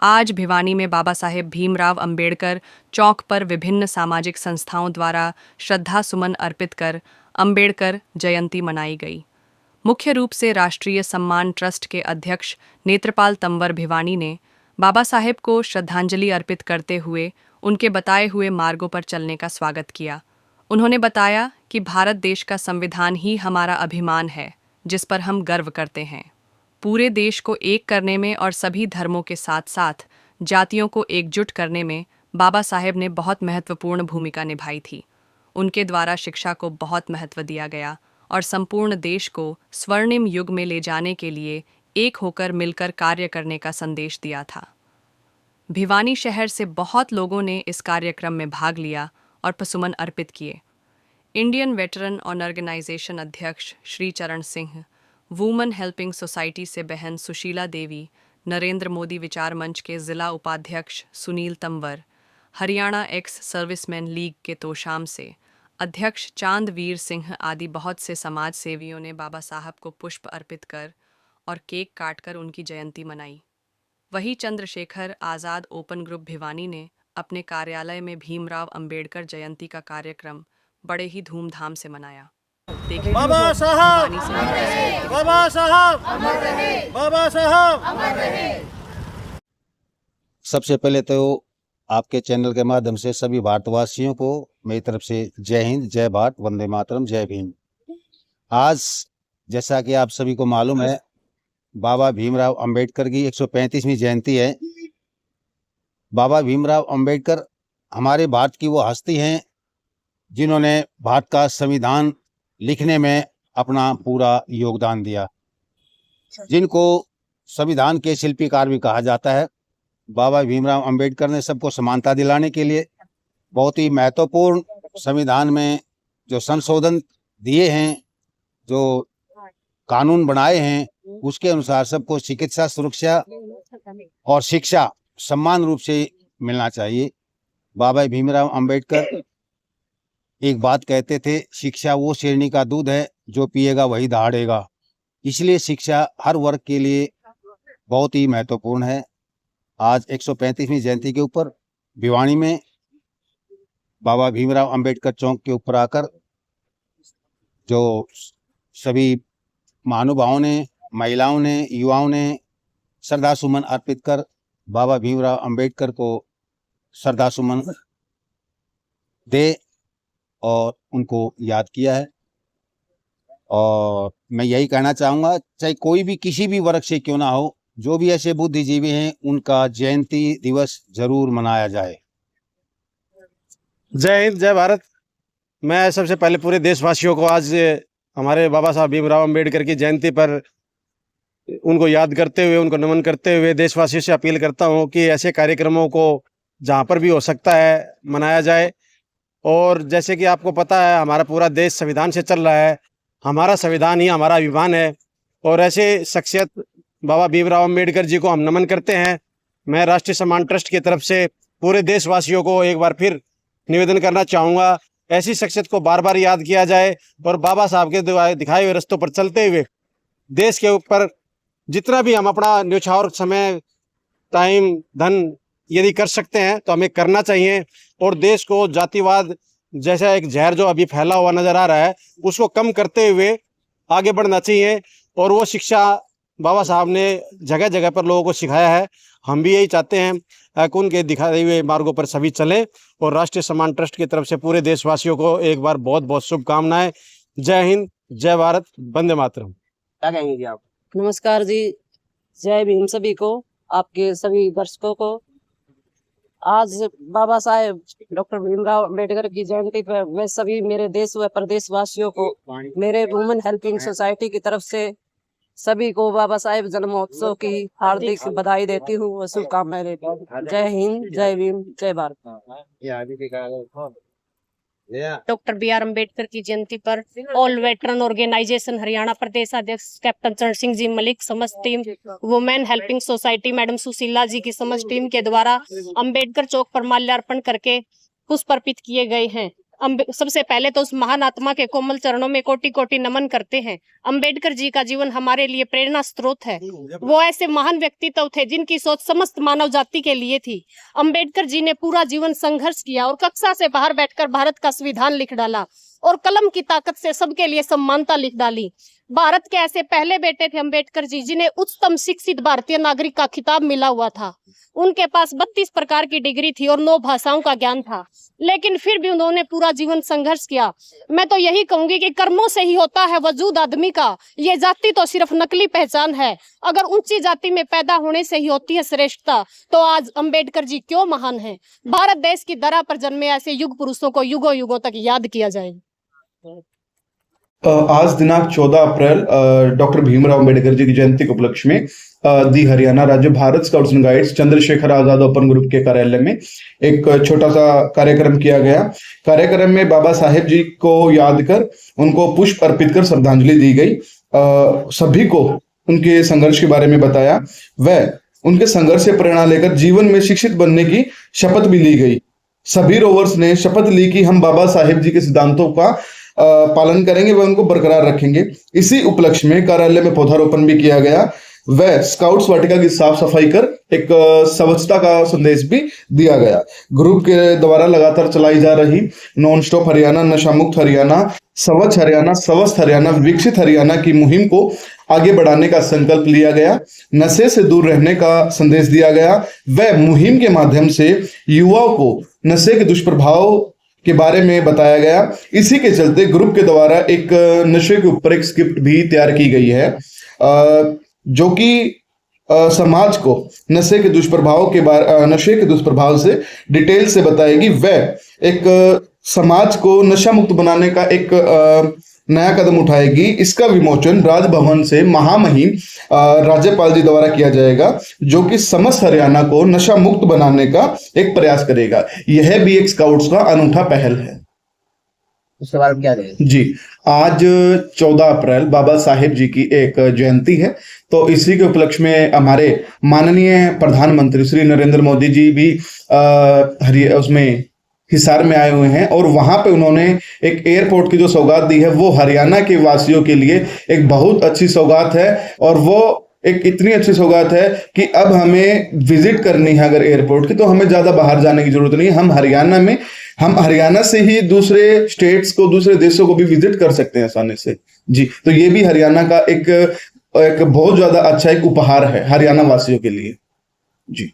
आज भिवानी में बाबा साहेब भीमराव अंबेडकर चौक पर विभिन्न सामाजिक संस्थाओं द्वारा श्रद्धा सुमन अर्पित कर अंबेडकर जयंती मनाई गई। मुख्य रूप से राष्ट्रीय सम्मान ट्रस्ट के अध्यक्ष नेत्रपाल तंवर भिवानी ने बाबा साहेब को श्रद्धांजलि अर्पित करते हुए उनके बताए हुए मार्गों पर चलने का स्वागत किया। उन्होंने बताया कि भारत देश का संविधान ही हमारा अभिमान है, जिस पर हम गर्व करते हैं। पूरे देश को एक करने में और सभी धर्मों के साथ साथ जातियों को एकजुट करने में बाबा साहेब ने बहुत महत्वपूर्ण भूमिका निभाई थी। उनके द्वारा शिक्षा को बहुत महत्व दिया गया और संपूर्ण देश को स्वर्णिम युग में ले जाने के लिए एक होकर मिलकर कार्य करने का संदेश दिया था। भिवानी शहर से बहुत लोगों ने इस कार्यक्रम में भाग लिया और पसुमन अर्पित किए। इंडियन वेटरन ऑर्गेनाइजेशन अध्यक्ष श्री चरण सिंह, वुमेन हेल्पिंग सोसाइटी से बहन सुशीला देवी, नरेंद्र मोदी विचार मंच के जिला उपाध्यक्ष Sunil Tanwar, Haryana ex serviceman league के तोशाम से अध्यक्ष चांदवीर सिंह आदि बहुत से समाज सेवियों ने बाबा साहब को पुष्प अर्पित कर और केक काटकर उनकी जयंती मनाई। वहीं चंद्रशेखर आज़ाद ओपन ग्रुप भिवानी ने अपने कार्यालय में भीमराव अंबेडकर जयंती का कार्यक्रम बड़े ही धूमधाम से मनाया। बाबा साहब बाबा साहब बाबा साहब। सबसे पहले तो आपके चैनल के माध्यम से सभी भारतवासियों को मेरी तरफ से जय हिंद, जय भारत, वंदे मातरम, जय भीम। आज जैसा कि आप सभी को मालूम है, बाबा भीमराव अंबेडकर की 135वीं जयंती है। बाबा भीमराव अंबेडकर हमारे भारत की वो हस्ती हैं जिन्होंने भारत का संविधान लिखने में अपना पूरा योगदान दिया, जिनको संविधान के शिल्पीकार भी कहा जाता है। बाबा भीमराव अंबेडकर ने सबको समानता दिलाने के लिए बहुत ही महत्वपूर्ण संविधान में जो संशोधन दिए हैं, जो कानून बनाए हैं, उसके अनुसार सबको चिकित्सा सुरक्षा और शिक्षा समान रूप से मिलना चाहिए। बाबा भीमराव अंबेडकर एक बात कहते थे, शिक्षा वो शेरनी का दूध है जो पिएगा वही दहाड़ेगा। इसलिए शिक्षा हर वर्ग के लिए बहुत ही महत्वपूर्ण है। आज 135वीं जयंती के ऊपर भिवानी में बाबा भीमराव अंबेडकर चौक के ऊपर आकर जो सभी महानुभावों ने, महिलाओं ने, युवाओं ने श्रद्धा सुमन अर्पित कर बाबा भीमराव अंबेडकर को श्रद्धा सुमन दे और उनको याद किया है। और मैं यही कहना चाहूँगा, चाहे कोई भी किसी भी वर्ग से क्यों ना हो, जो भी ऐसे बुद्धिजीवी हैं, उनका जयंती दिवस जरूर मनाया जाए। जय हिंद, जय भारत। मैं सबसे पहले पूरे देशवासियों को आज हमारे बाबा साहब भीमराव अंबेडकर की जयंती पर उनको याद करते हुए, उनको नमन करते हुए देशवासियों से अपील करता हूँ कि ऐसे कार्यक्रमों को जहाँ पर भी हो सकता है मनाया जाए। और जैसे कि आपको पता है, हमारा पूरा देश संविधान से चल रहा है, हमारा संविधान ही हमारा अभिमान है। और ऐसे शख्सियत बाबा भीमराव अंबेडकर जी को हम नमन करते हैं। मैं राष्ट्रीय सम्मान ट्रस्ट की तरफ से पूरे देशवासियों को एक बार फिर निवेदन करना चाहूँगा, ऐसी शख्सियत को बार बार याद किया जाए और बाबा साहब के दिखाए हुए रास्तों पर चलते हुए देश के ऊपर जितना भी हम अपना न्यौछावर समय, टाइम, धन यदि कर सकते हैं तो हमें करना चाहिए। और देश को जातिवाद जैसा एक जहर जो अभी फैला हुआ नजर आ रहा है, उसको कम करते हुए आगे बढ़ना चाहिए। और वो शिक्षा बाबा साहब ने जगह जगह पर लोगों को सिखाया है। हम भी यही चाहते हैं कि उनके दिखाए हुए मार्गों पर सभी चलें। और राष्ट्रीय सम्मान ट्रस्ट की तरफ से पूरे देशवासियों को एक बार बहुत बहुत शुभकामनाएं। जय हिंद, जय भारत, वंदे मातरम। क्या कहेंगे आप? नमस्कार जी, जय भीम सभी को, आपके सभी दर्शकों को। आज बाबा साहेब डॉक्टर भीमराव अंबेडकर की जयंती पर मैं सभी मेरे देश व प्रदेशवासियों को मेरे वुमेन हेल्पिंग सोसाइटी की तरफ से सभी को बाबा साहेब जन्म महोत्सव की हार्दिक बधाई देती हूँ और शुभकामनाएं देती हूँ। जय हिंद, जय भीम, जय भारत। Doctor B R. अम्बेडकर की जयंती पर ऑल वेटरन ऑर्गेनाइजेशन हरियाणा प्रदेश अध्यक्ष कैप्टन चरण सिंह जी मलिक, समस्त team, women helping society madam Sushila ji की समस्त टीम के द्वारा अंबेडकर चौक पर माल्यार्पण करके पुष्प अर्पित किए गए हैं। सबसे पहले तो उस महान आत्मा के कोमल चरणों में कोटि कोटि नमन करते हैं। अंबेडकर जी का जीवन हमारे लिए प्रेरणा स्रोत है। वो ऐसे महान व्यक्तित्व थे जिनकी सोच समस्त मानव जाति के लिए थी। अंबेडकर जी ने पूरा जीवन संघर्ष किया और कक्षा से बाहर बैठकर भारत का संविधान लिख डाला और कलम की ताकत से सबके लिए समानता लिख डाली। भारत के ऐसे पहले बेटे थे अंबेडकर जी जिन्हें उच्चतम शिक्षित भारतीय नागरिक का खिताब मिला हुआ था। उनके पास 32 प्रकार की डिग्री थी और 9 भाषाओं का ज्ञान था, लेकिन फिर भी उन्होंने पूरा जीवन संघर्ष किया। मैं तो यही कहूंगी कि कर्मों से ही होता है वजूद आदमी का, ये जाति तो सिर्फ नकली पहचान है। अगर ऊंची जाति में पैदा होने से ही होती है श्रेष्ठता, तो आज अंबेडकर जी क्यों महान हैं। भारत देश की धरा पर जन्मे ऐसे युग पुरुषों को युगों युगों तक याद किया जाएगा। आज दिनांक 14 अप्रैल डॉक्टर भीमराव अंबेडकर जी की जयंती के उपलक्ष्य में दी हरियाणा राज्य Bharat scouts and guides Chandrashekhar Azad open group के कार्यालय में एक छोटा सा कार्यक्रम किया गया। कार्यक्रम में बाबा साहेब जी को याद कर उनको पुष्प अर्पित कर श्रद्धांजलि दी गई। सभी को उनके संघर्ष के बारे में बताया व उनके संघर्ष से प्रेरणा लेकर जीवन में शिक्षित बनने की शपथ भी ली गई। सभी रोवर्स ने शपथ ली कि हम बाबा साहेब जी के सिद्धांतों का पालन करेंगे व उनको बरकरार रखेंगे। इसी उपलक्ष्य में कार्यालय में पौधारोपण भी किया गया व स्काउट्स वाटिका की साफ सफाई कर एक स्वच्छता का संदेश भी दिया गया। ग्रुप के द्वारा लगातार चलाई जा रही नॉन स्टॉप हरियाणा, नशा मुक्त हरियाणा, स्वच्छ हरियाणा, स्वस्थ हरियाणा, विकसित हरियाणा की मुहिम को आगे बढ़ाने का संकल्प लिया गया। नशे से दूर रहने का संदेश दिया गया व मुहिम के माध्यम से युवाओं को नशे के दुष्प्रभाव के बारे में बताया गया। इसी के चलते ग्रुप के द्वारा एक नशे के ऊपर एक स्क्रिप्ट भी तैयार की गई है जो कि समाज को नशे के दुष्प्रभाव से डिटेल से बताएगी व एक समाज को नशा मुक्त बनाने का एक नया कदम उठाएगी। इसका विमोचन राजभवन से महामहिम राज्यपाल जी द्वारा किया जाएगा जो कि समस्त हरियाणा को नशा मुक्त बनाने का एक प्रयास करेगा। यह भी एक स्काउट्स का अनूठा पहल है। उसके बारे में क्या कहेंगे? जी, आज 14 अप्रैल बाबा साहेब जी की एक जयंती है, तो इसी के उपलक्ष्य में हमारे माननीय प्रधानमंत्री श्री नरेंद्र मोदी जी भी उसमें हिसार में आए हुए हैं और वहां पे उन्होंने एक एयरपोर्ट की जो सौगात दी है वो हरियाणा के वासियों के लिए एक बहुत अच्छी सौगात है। और वो एक इतनी अच्छी सौगात है कि अब हमें विजिट करनी है अगर एयरपोर्ट की, तो हमें ज्यादा बाहर जाने की जरूरत नहीं है। हम हरियाणा से ही दूसरे स्टेट्स को, दूसरे देशों को भी विजिट कर सकते हैं आसानी से। जी, तो ये भी हरियाणा का एक बहुत ज्यादा अच्छा एक उपहार है हरियाणा वासियों के लिए। जी।